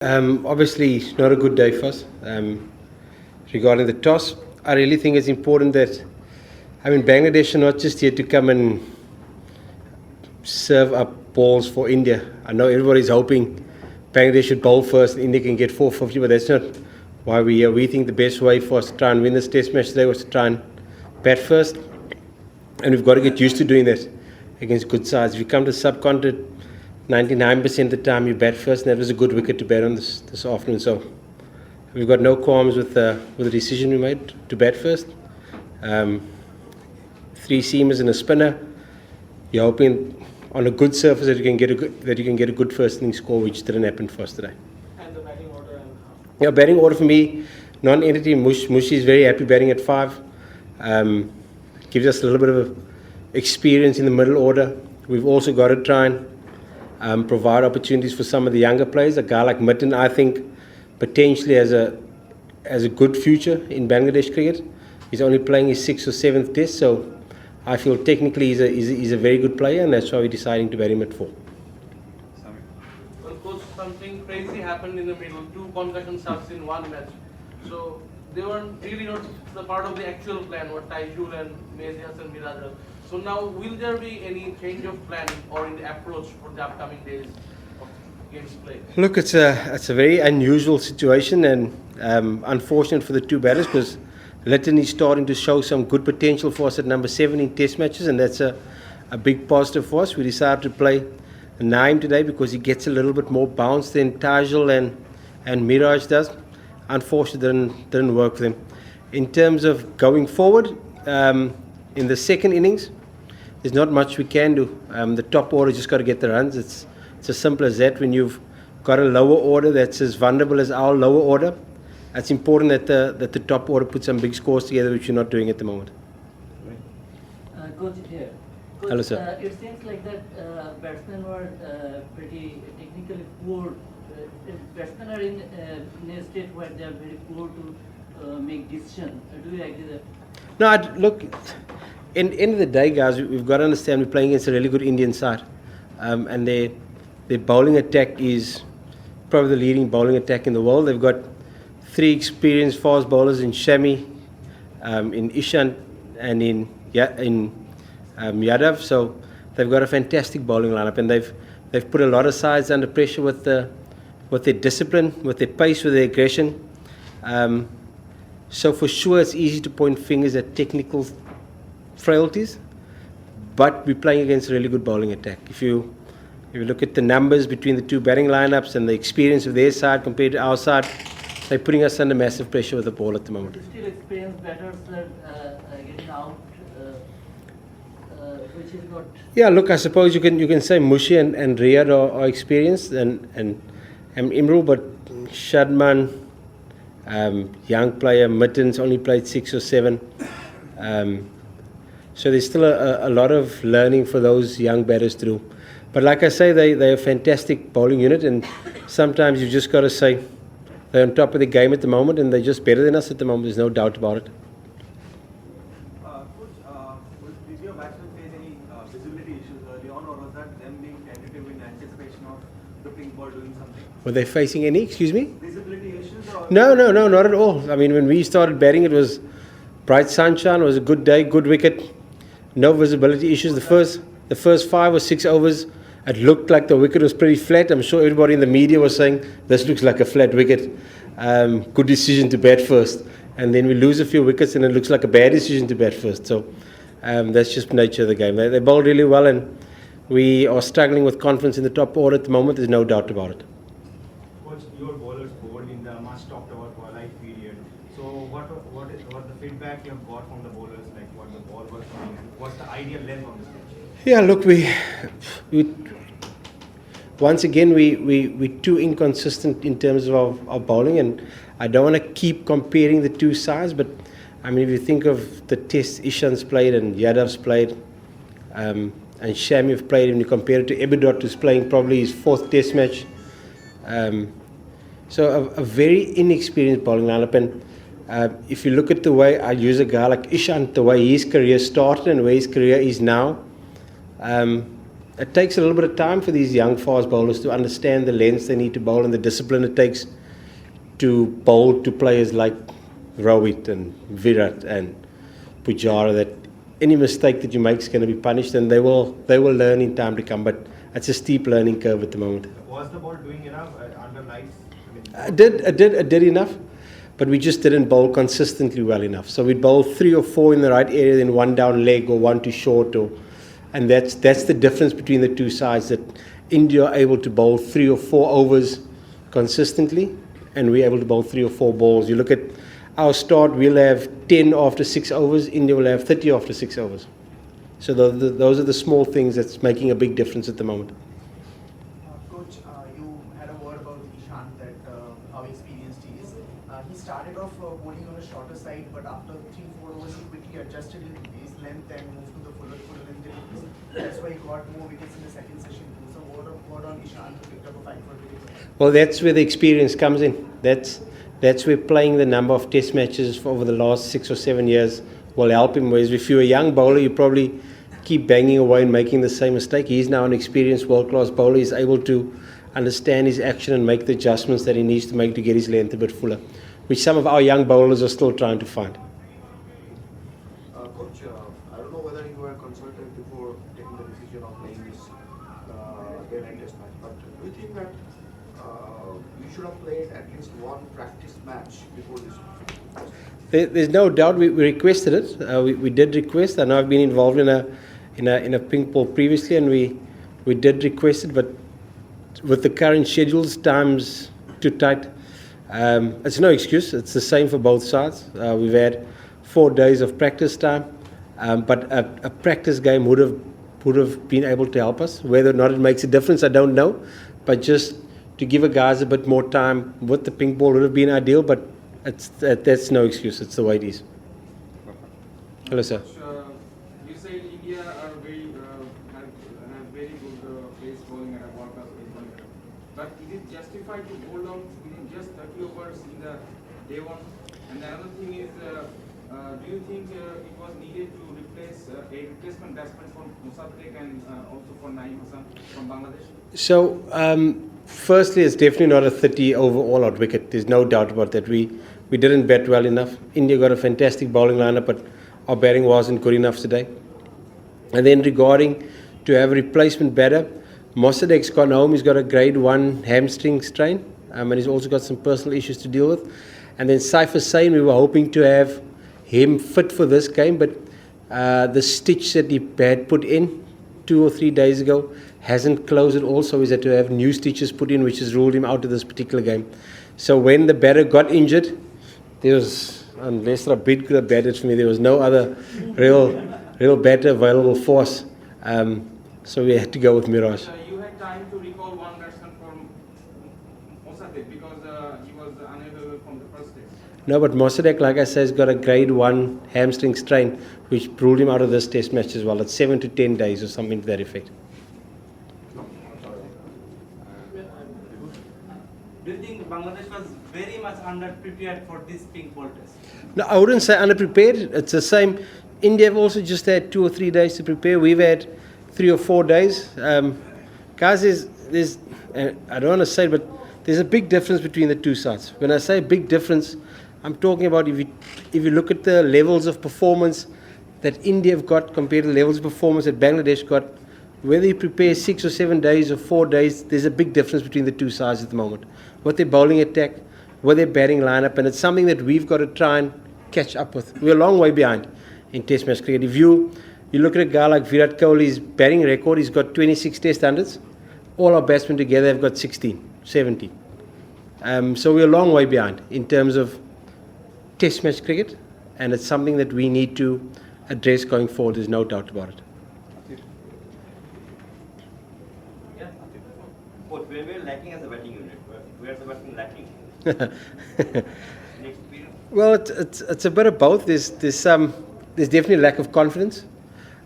Obviously, not a good day for us. Regarding the toss, I really think it's important that, Bangladesh are not just here to come and serve up balls for India. I know everybody's hoping Bangladesh should bowl first and India can get 450, but that's not why we're here. We think the best way for us to try and win this test match today was to try and bat first, and we've got to get used to doing that against good sides. If you come to subcontinent, 99% of the time you bat first, and that was a good wicket to bat on this afternoon. So we've got no qualms with the decision we made to bat first. Three seamers and a spinner. You're hoping on a good surface that you can get a good first inning score, which didn't happen for us today. And the batting order? Batting order for me, non-entity. Mushi is very happy batting at 5. Gives us a little bit of experience in the middle order. We've also got to try and provide opportunities for some of the younger players. A guy like Mitten, I think, potentially has a good future in Bangladesh cricket. He's only playing his 6th or 7th test, so I feel technically he's a very good player, and that's why we're deciding to bat him at 4. Well, coach, something crazy happened in the middle. 2 concussion starts in 1 match. So they weren't really not the part of the actual plan, what Taijul and Mezias and Miraj. So now, will there be any change of plan or in the approach for the upcoming days of games play? Look, it's a very unusual situation and unfortunate for the 2 batters, because Litton is starting to show some good potential for us at number 7 in test matches, and that's a big positive for us. We decided to play Naim today because he gets a little bit more bounce than Tajul and Miraj does. Unfortunately, didn't work for them. In terms of going forward, in the second innings, there's not much we can do. The top order just got to get the runs. It's as simple as that. When you've got a lower order that's as vulnerable as our lower order, it's important that the top order puts some big scores together, which you're not doing at the moment. Coach here. Coach, Hello, sir. It seems like that batsmen were pretty technically poor. Batsmen are in a state where they are very poor to make decisions. Do you agree that? No, look, in the end of the day, guys, we've got to understand we're playing against a really good Indian side. And their bowling attack is probably the leading bowling attack in the world. They've got 3 experienced fast bowlers in Shami, in Ishan, and in Yadav. So they've got a fantastic bowling lineup, and they've put a lot of sides under pressure with their discipline, with their pace, with their aggression. So for sure, it's easy to point fingers at technical frailties, but we're playing against a really good bowling attack. If you look at the numbers between the 2 batting lineups and the experience of their side compared to our side, they're putting us under massive pressure with the ball at the moment. Still experienced batters are getting out, which is not. Yeah, look, I suppose you can say Mushi and Riyad are experienced and Imrul, but Shadman, young player, Mitten's only played 6 or 7. So there's still a lot of learning for those young batters to do. But like I say, they're a fantastic bowling unit, and sometimes you've just got to say they're on top of the game at the moment, and they're just better than us at the moment. There's no doubt about it. Coach, did your batsmen face any visibility issues early on, or was that them being tentative in anticipation of the pink ball doing something? Were they facing any, excuse me? Visibility issues? Or No, not at all. I mean, when we started batting, it was bright sunshine. It was a good day, good wicket, no visibility issues. The first 5 or 6 overs, it looked like the wicket was pretty flat. I'm sure everybody in the media was saying, this looks like a flat wicket. Good decision to bat first. And then we lose a few wickets and it looks like a bad decision to bat first. So that's just the nature of the game. They bowl really well, and we are struggling with confidence in the top order at the moment. There's no doubt about it. Coach, your bowlers bowled in the much talked about twilight period. So what the feedback you have got from the bowlers, like what the ball was doing, and what's the ideal length on this pitch? Yeah, look, we once again we're too inconsistent in terms of our bowling, and I don't want to keep comparing the 2 sides, but I mean, if you think of the test Ishan's played and Yadav's played, and Shami have played, and you compare it to Ebidot, who's playing probably his 4th test match. So a very inexperienced bowling lineup, and if you look at the way I use a guy like Ishan, the way his career started and where his career is now, it takes a little bit of time for these young fast bowlers to understand the lengths they need to bowl and the discipline it takes to bowl to players like Rohit and Virat and Pujara, that any mistake that you make is going to be punished, and they will learn in time to come. But it's a steep learning curve at the moment. Was the ball doing enough under lights? It did enough, but we just didn't bowl consistently well enough. So we'd bowl 3 or 4 in the right area, then 1 down leg or 1 too short, and that's the difference between the two sides. That India are able to bowl 3 or 4 overs consistently, and we're able to bowl 3 or 4 balls. You look at our start, we'll have 10 after 6 overs. India will have 30 after 6 overs. So those are the small things that's making a big difference at the moment. Coach, you had a word about Ishant, that how experienced he is. He started off bowling on a shorter side, but after 3-4 overs, he quickly adjusted his length and moved to the fuller length deliveries. That's why he got more wickets in the second session too. So what on Ishant, who picked up a 5 for wickets? Well, that's where the experience comes in. That's where playing the number of test matches for over the last 6 or 7 years will help him. Whereas if you're a young bowler, you probably keep banging away and making the same mistake. He's now an experienced world-class bowler. He's able to understand his action and make the adjustments that he needs to make to get his length a bit fuller, which some of our young bowlers are still trying to find. Coach, I don't know whether you were consulted before taking the decision of playing this day-night test match, but do you think that you should have played at least one practice match before this? There's no doubt we requested it. We did request. I know I've been involved in a pink ball previously, and we did request it, but with the current schedules, time's too tight. It's no excuse. It's the same for both sides. We've had 4 days of practice time, but a practice game would have been able to help us. Whether or not it makes a difference, I don't know. But just to give the guys a bit more time with the pink ball would have been ideal. But that's no excuse. It's the way it is. Hello, sir. You said India are have very good pace bowling and a world class pace bowling, but is it justified to bowl down within just 30 overs in the day one? And the other thing is, do you think it was needed to replace a replacement batsman from Musaddiq and also for Naeem Hassan from Bangladesh? So, firstly, it's definitely not a 30 over all out wicket. There's no doubt about that. We didn't bat well enough. India got a fantastic bowling lineup, but our batting wasn't good enough today. And then regarding to have a replacement batter, Mossadegh's gone home. He's got a grade 1 hamstring strain, and he's also got some personal issues to deal with. And then Saif Hussain, we were hoping to have him fit for this game, but the stitch that he had put in 2 or 3 days ago hasn't closed at all, so he's had to have new stitches put in, which has ruled him out of this particular game. So when the batter got injured, there was, unless Rabid could have batted for me, there was no other real batter available for us. So we had to go with Mirage. You had time to recall one batsman from Mossadegh because he was unavailable from the first test. No, but Mossadegh, like I said, has got a grade 1 hamstring strain, which ruled him out of this test match as well. It's 7 to 10 days or something to that effect. Do you think Bangladesh was very much underprepared for this pink ball test? No, I wouldn't say underprepared. It's the same. India have also just had 2 or 3 days to prepare. We've had 3 or 4 days. Guys, there's I don't want to say it, but there's a big difference between the two sides. When I say big difference, I'm talking about if you look at the levels of performance that India have got compared to the levels of performance that Bangladesh got, whether you prepare 6 or 7 days or 4 days, there's a big difference between the two sides at the moment. What their bowling attack, what their batting lineup, and it's something that we've got to try and catch up with. We're a long way behind in Test match cricket. If you look at a guy like Virat Kohli's batting record, he's got 26 Test hundreds. All our batsmen together have got 16, 17. So we're a long way behind in terms of Test match cricket, and it's something that we need to address going forward. There's no doubt about it. Coach, where we are lacking as a batting unit? Where is the batting lacking? Next period. Well, it's a bit of both. There's definitely a lack of confidence.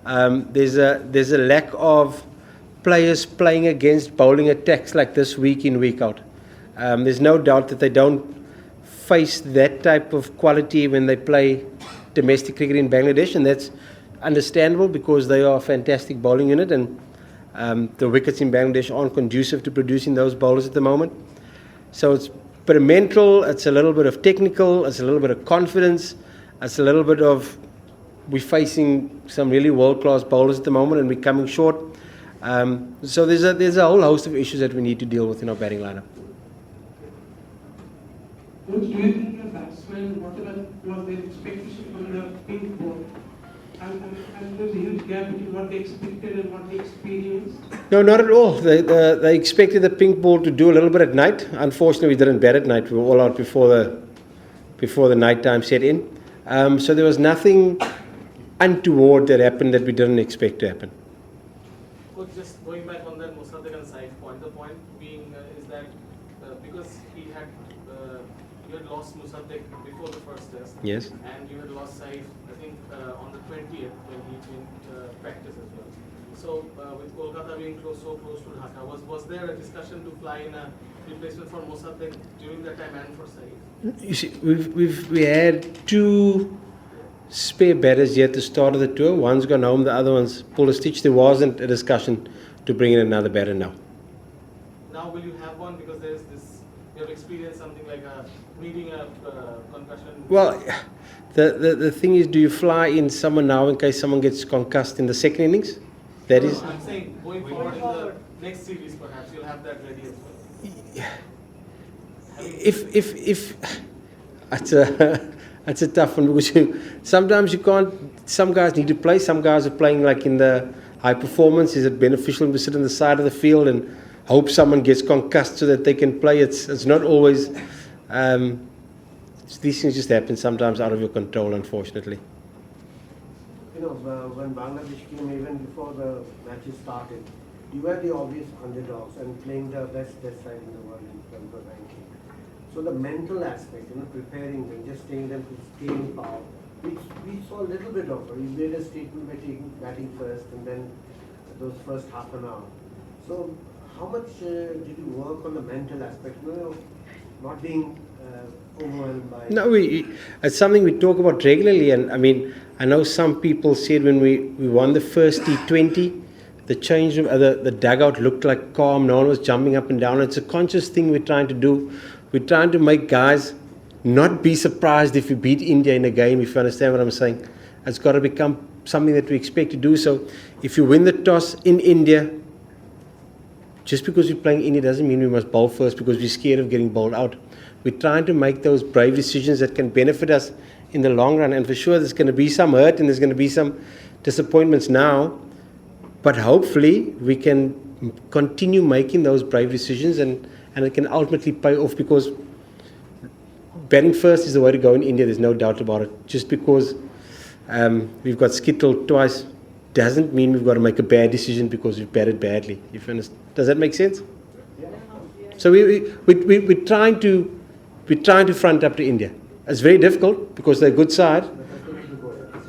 There's a lack of players playing against bowling attacks like this week in, week out. There's no doubt that they don't face that type of quality when they play domestic cricket in Bangladesh, and that's understandable because they are a fantastic bowling unit, and The wickets in Bangladesh aren't conducive to producing those bowlers at the moment. So it's a bit of mental, it's a little bit of technical, it's a little bit of confidence, it's a little bit of we're facing some really world-class bowlers at the moment and we're coming short. So there's a whole host of issues that we need to deal with in our batting lineup. Coach, do you think your batsmen, whatever was their expectation from the pink ball, and there's a huge gap between what they expected and what they experienced? No, not at all. They expected the pink ball to do a little bit at night. Unfortunately, we didn't bat at night. We were all out before the night time set in. So there was nothing untoward that happened that we didn't expect to happen. Coach, just going back on that Mossadegh and Saif point, the point being is that because you had lost Mossadegh before the first test, Yes. and you had lost Saif, I think, on the 20th when he didn't practice as well. So with Kolkata being so close to Dhaka, was there a discussion to fly in a replacement for Mossadegh during that time and for Saif? You see, we had two spare batters yet at the start of the tour. One's gone home, the other one's pulled a stitch. There wasn't a discussion to bring in another batter now. Now will you have one, because there's this, you have experienced something like needing a concussion? Well, the thing is, do you fly in someone now in case someone gets concussed in the second innings? That is. No, I'm saying going forward in the next series, perhaps you'll have that ready as well. If that's a tough one, because sometimes you can't. Some guys need to play. Some guys are playing like in the high performance. Is it beneficial to sit on the side of the field and hope someone gets concussed so that they can play? It's not always. These things just happen sometimes out of your control, unfortunately. You know, when Bangladesh came, even before the matches started, you were the obvious underdogs and playing the best test side in the world in terms of ranking. So the mental aspect, you know, preparing them, just taking them to staying power, we saw a little bit of it. You made a statement by taking batting first and then those first half an hour. So how much did you work on the mental aspect? You know, not being overwhelmed by... No, it's something we talk about regularly, and I mean, I know some people said when we won the first T20, the change room, the dugout looked like calm, no one was jumping up and down. It's a conscious thing we're trying to do. We're trying to make guys not be surprised if we beat India in a game, if you understand what I'm saying. It's got to become something that we expect to do. So if you win the toss in India, just because we're playing India doesn't mean we must bowl first because we're scared of getting bowled out. We're trying to make those brave decisions that can benefit us in the long run. And for sure, there's going to be some hurt and there's going to be some disappointments now. But hopefully, we can continue making those brave decisions and it can ultimately pay off, because batting first is the way to go in India. There's no doubt about it. Just because we've got skittled twice doesn't mean we've got to make a bad decision because we've batted badly. If you understand. Does that make sense? Yeah. So we're trying to front up to India. It's very difficult because they're a good side,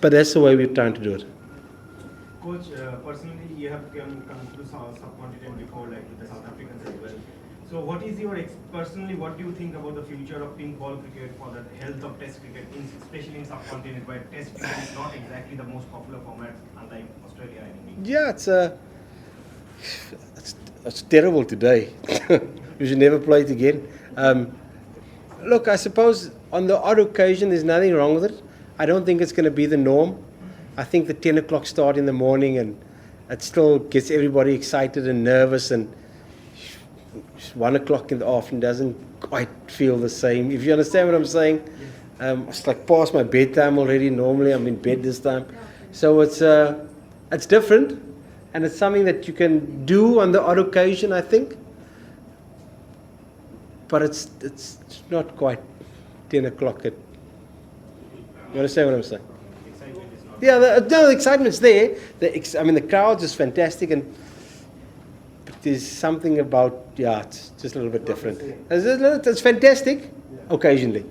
but that's the way we're trying to do it. Coach, personally, you have come to the subcontinent before, like with the South Africans as well. So what is your, personally, what do you think about the future of pink ball cricket for the health of test cricket, especially in subcontinent where test cricket is not exactly the most popular format, unlike Australia and India? Yeah, it's terrible today. We should never play it again. Look, I suppose on the odd occasion there's nothing wrong with it. I don't think it's going to be the norm. I think the 10 o'clock start in the morning, and it still gets everybody excited and nervous, and 1 o'clock in the afternoon doesn't quite feel the same. If you understand what I'm saying, it's like past my bedtime already. Normally I'm in bed this time. So it's different, and it's something that you can do on the odd occasion, I think. But it's not quite 10 o'clock. You understand what I'm saying? Yeah, the excitement's there. The crowd's just fantastic, but there's something about, it's just a little bit different. It's fantastic, occasionally.